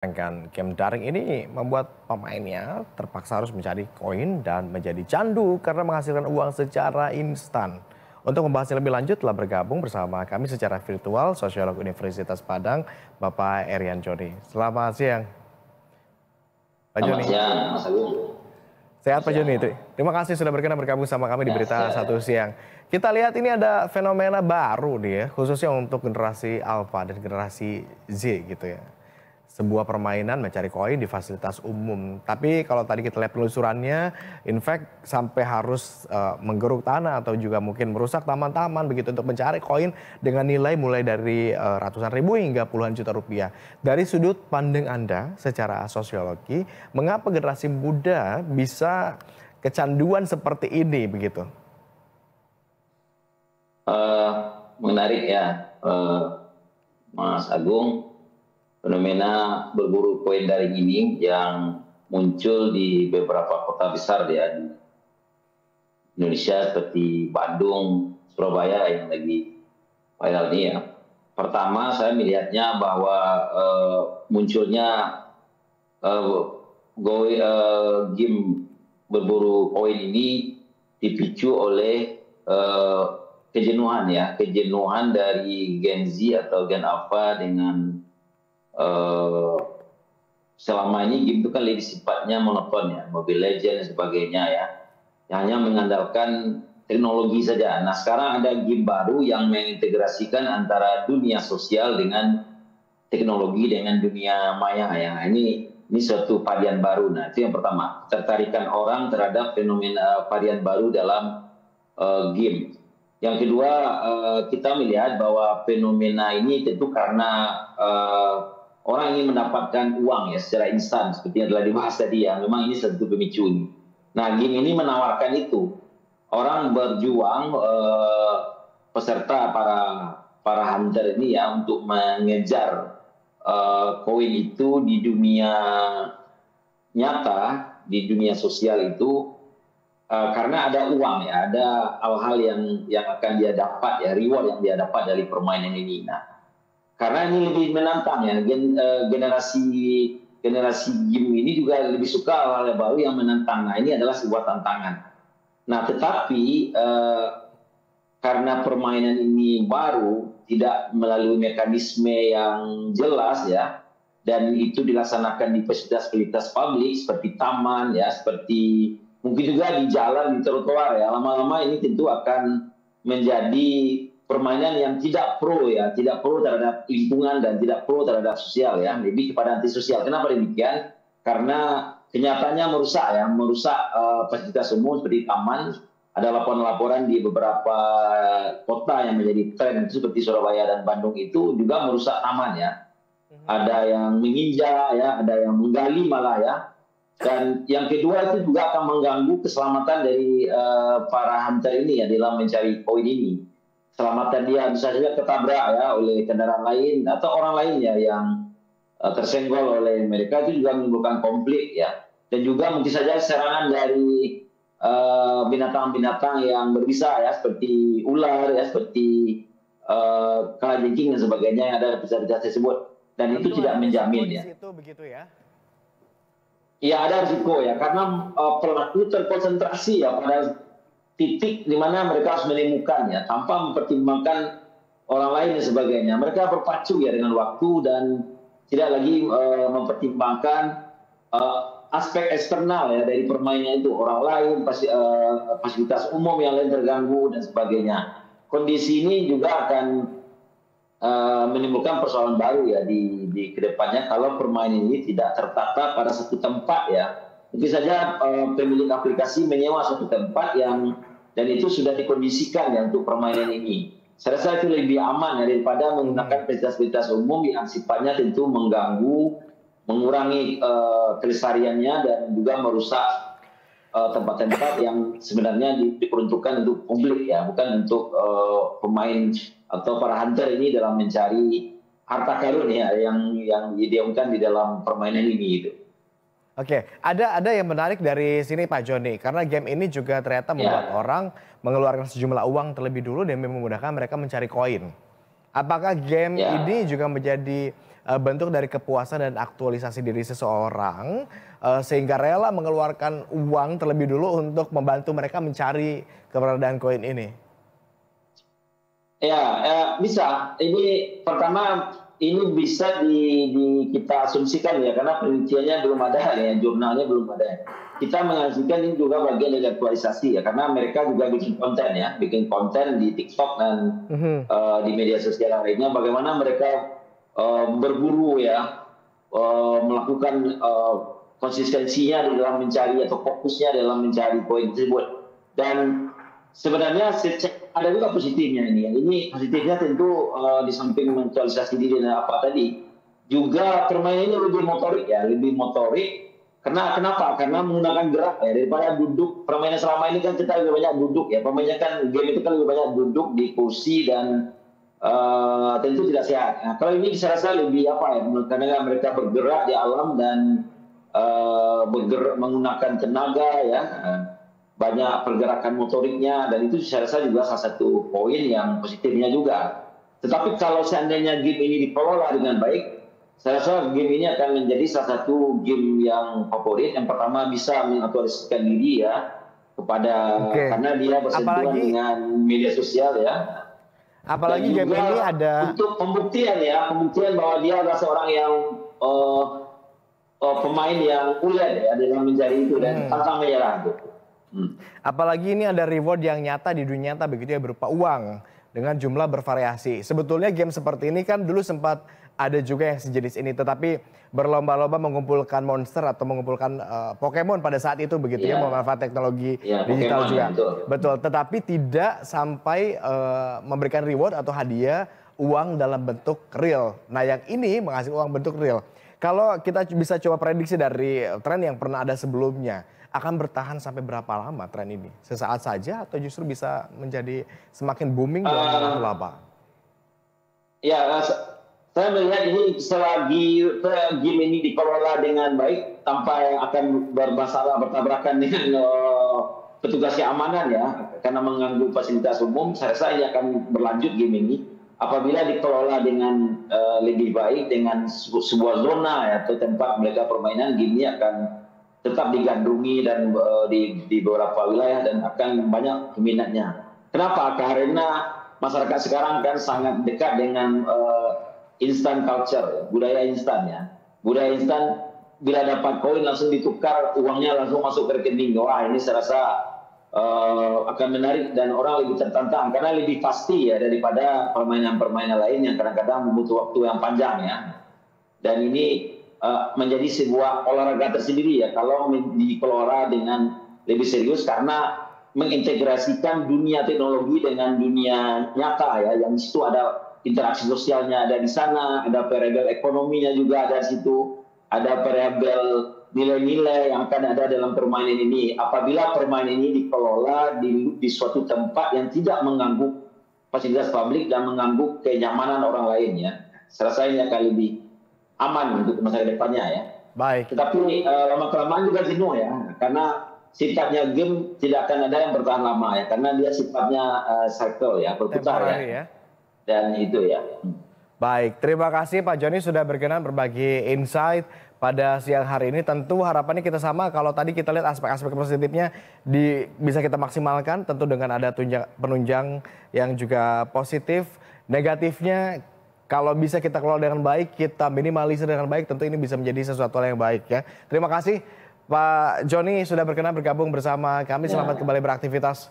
Sedangkan game daring ini membuat pemainnya terpaksa harus mencari koin dan menjadi candu karena menghasilkan uang secara instan. Untuk membahasnya lebih lanjut telah bergabung bersama kami secara virtual Sosiolog Universitas Padang, Bapak Erian Joni. Selamat siang, Pak Selamat Joni. siang, Mas Agung. Sehat Selamat Pak siang. Joni. Terima kasih sudah berkenan bergabung sama kami di Ya, Berita Satu sehat. Siang. Kita lihat ini ada fenomena baru nih ya, khususnya untuk generasi Alpha dan generasi Z gitu ya. Sebuah permainan mencari koin di fasilitas umum. Tapi kalau tadi kita lihat penelusurannya, in fact sampai harus menggeruk tanah atau juga mungkin merusak taman-taman begitu untuk mencari koin dengan nilai mulai dari ratusan ribu hingga puluhan juta rupiah. Dari sudut pandang Anda secara sosiologi, mengapa generasi muda bisa kecanduan seperti ini begitu? Eh, Menarik ya, Mas Agung. Fenomena berburu koin daring ini yang muncul di beberapa kota besar ya di Indonesia seperti Bandung, Surabaya yang lagi viral ini ya. Pertama saya melihatnya bahwa munculnya eh, game berburu koin ini dipicu oleh eh, kejenuhan ya, kejenuhan dari Gen Z atau Gen Alpha dengan eh, selama ini game itu kan lebih sifatnya monoton ya, Mobile Legends dan sebagainya ya, yang hanya mengandalkan teknologi saja. Nah sekarang ada game baru yang mengintegrasikan antara dunia sosial dengan teknologi dengan dunia maya ya. Ini suatu varian baru. Nah itu yang pertama, tertarikan orang terhadap fenomena varian baru dalam game. Yang kedua, kita melihat bahwa fenomena ini tentu karena orang ingin mendapatkan uang ya secara instan seperti yang telah dibahas tadi ya. Memang ini satu pemicu ini. Nah, game ini menawarkan itu. Orang berjuang peserta para hunter ini ya untuk mengejar koin itu di dunia nyata, di dunia sosial itu karena ada uang ya, ada hal-hal yang akan dia dapat ya, reward yang dia dapat dari permainan ini. Nah, karena ini lebih menantang ya, generasi game ini juga lebih suka hal-hal baru yang menantang. Nah, ini adalah sebuah tantangan. Nah, tetapi karena permainan ini baru, tidak melalui mekanisme yang jelas ya, dan itu dilaksanakan di fasilitas-fasilitas publik seperti taman ya, seperti mungkin juga di jalan, di trotoar ya, lama-lama ini tentu akan menjadi permainan yang tidak pro ya, tidak pro terhadap lingkungan dan tidak pro terhadap sosial ya, lebih kepada anti sosial. Kenapa demikian? Karena kenyataannya merusak fasilitas umum seperti taman. Ada laporan-laporan di beberapa kota yang menjadi tren seperti Surabaya dan Bandung itu juga merusak taman ya. Ada yang menginjak ya, ada yang menggali malah ya. Dan yang kedua itu juga akan mengganggu keselamatan dari para hunter ini ya dalam mencari koin ini. Keselamatan dia bisa saja ketabrak ya oleh kendaraan lain atau orang lain ya yang tersenggol oleh mereka, itu juga menimbulkan konflik ya. Dan juga mungkin saja serangan dari binatang-binatang yang berbisa ya seperti ular ya, seperti kalajengking dan sebagainya yang ada di pisah-pisah tersebut. Dan itu Tentu tidak ada risiko menjamin di ya. situ begitu ya. Ya ada risiko ya, karena pelaku terkonsentrasi ya pada titik di mana mereka harus menemukan ya, tanpa mempertimbangkan orang lain dan sebagainya. Mereka berpacu ya dengan waktu dan tidak lagi mempertimbangkan aspek eksternal ya dari permainan itu, orang lain, fasilitas umum yang lain terganggu dan sebagainya. Kondisi ini juga akan menimbulkan persoalan baru ya di kedepannya kalau permainan ini tidak tertata pada satu tempat ya. Mungkin saja pemilik aplikasi menyewa satu tempat yang dan itu sudah dikondisikan ya untuk permainan ini. Saya rasa itu lebih aman ya daripada menggunakan fasilitas-fasilitas umum yang sifatnya tentu mengganggu, mengurangi kelestariannya dan juga merusak tempat-tempat yang sebenarnya diperuntukkan untuk publik ya, bukan untuk pemain atau para hunter ini dalam mencari harta karun ya yang didiamkan di dalam permainan ini gitu. Oke, ada yang menarik dari sini Pak Joni, karena game ini juga ternyata membuat Ya, orang mengeluarkan sejumlah uang terlebih dulu dan memudahkan mereka mencari koin. Apakah game ya. ini juga menjadi bentuk dari kepuasan dan aktualisasi diri seseorang sehingga rela mengeluarkan uang terlebih dulu untuk membantu mereka mencari keberadaan koin ini? Ya, bisa. Ini pertama ini bisa kita asumsikan ya, karena penelitiannya belum ada ya, jurnalnya belum ada. Kita mengasumsikan ini juga bagian dari aktualisasi ya, karena mereka juga bikin konten ya, bikin konten di TikTok dan di media sosial lainnya. Bagaimana mereka berburu ya, melakukan konsistensinya di dalam mencari atau fokusnya dalam mencari poin tersebut. Dan sebenarnya ada juga positifnya ini. Ini positifnya tentu di samping mensualisasi diri dan apa tadi, juga permainannya lebih motorik ya, lebih motorik. Kenapa? Karena menggunakan gerak ya, daripada duduk. Permainan selama ini kan kita lebih banyak duduk ya. Permainan kan game itu kan lebih banyak duduk di kursi dan tentu tidak sehat. Nah, kalau ini saya rasa lebih apa ya? Karena mereka bergerak di alam dan bergerak menggunakan tenaga ya. Banyak pergerakan motoriknya, dan itu saya rasa juga salah satu poin yang positifnya juga. Tetapi kalau seandainya game ini dikelola dengan baik, saya rasa game ini akan menjadi salah satu game yang favorit. Yang pertama bisa mengaktualisasikan diri ya karena dia bersentuhan dengan media sosial ya. Apalagi game ini ada untuk pembuktian bahwa dia adalah seorang yang pemain yang ulet ya dalam mencari itu dan pantang menyerah gitu. Apalagi ini ada reward yang nyata di dunia nyata begitu ya, berupa uang dengan jumlah bervariasi. Sebetulnya game seperti ini kan dulu sempat ada juga yang sejenis ini, tetapi berlomba-lomba mengumpulkan monster atau mengumpulkan Pokemon pada saat itu begitu ya, memanfaatkan teknologi digital Pokemon, juga. ya, betul, tetapi tidak sampai memberikan reward atau hadiah uang dalam bentuk real. Nah, yang ini menghasilkan uang bentuk real. Kalau kita bisa coba prediksi dari tren yang pernah ada sebelumnya, akan bertahan sampai berapa lama tren ini? Sesaat saja atau justru bisa menjadi semakin booming dalam waktu lama? Ya, saya melihat ini selagi game ini dikelola dengan baik tanpa akan bermasalah bertabrakan dengan petugas keamanan ya, karena mengganggu fasilitas umum, saya rasa ini akan berlanjut game ini. Apabila dikelola dengan lebih baik dengan sebuah zona ya, atau tempat mereka permainan, game ini akan tetap digandrungi dan di beberapa wilayah dan akan banyak peminatnya. Kenapa? Karena masyarakat sekarang kan sangat dekat dengan instant culture, budaya instan ya. Budaya instan, bila dapat koin langsung ditukar, uangnya langsung masuk ke rekening. Wah, ini saya rasa akan menarik dan orang lebih tertantang karena lebih pasti ya daripada permainan-permainan lain yang kadang-kadang membutuhkan waktu yang panjang ya. Dan ini menjadi sebuah olahraga tersendiri ya kalau dikelola dengan lebih serius, karena mengintegrasikan dunia teknologi dengan dunia nyata ya, yang di situ ada interaksi sosialnya ada di sana, ada variabel ekonominya juga ada di situ, ada variabel nilai-nilai yang akan ada dalam permainan ini. Apabila permainan ini dikelola di suatu tempat yang tidak mengganggu fasilitas publik dan mengganggu kenyamanan orang lain ya, saya rasa ini akan lebih aman untuk masa depannya ya. Baik. Tetapi lama-kelamaan juga jenuh ya, karena sifatnya game tidak akan ada yang bertahan lama ya, karena dia sifatnya cycle ya, berputar ya. Dan itu ya. Baik, terima kasih Pak Joni sudah berkenan berbagi insight pada siang hari ini. Tentu harapannya kita sama, kalau tadi kita lihat aspek-aspek positifnya bisa kita maksimalkan, tentu dengan ada penunjang yang juga positif. Negatifnya kalau bisa kita kelola dengan baik, kita minimalisir dengan baik, tentu ini bisa menjadi sesuatu yang baik ya. Terima kasih Pak Joni sudah berkenan bergabung bersama kami. Selamat kembali beraktivitas.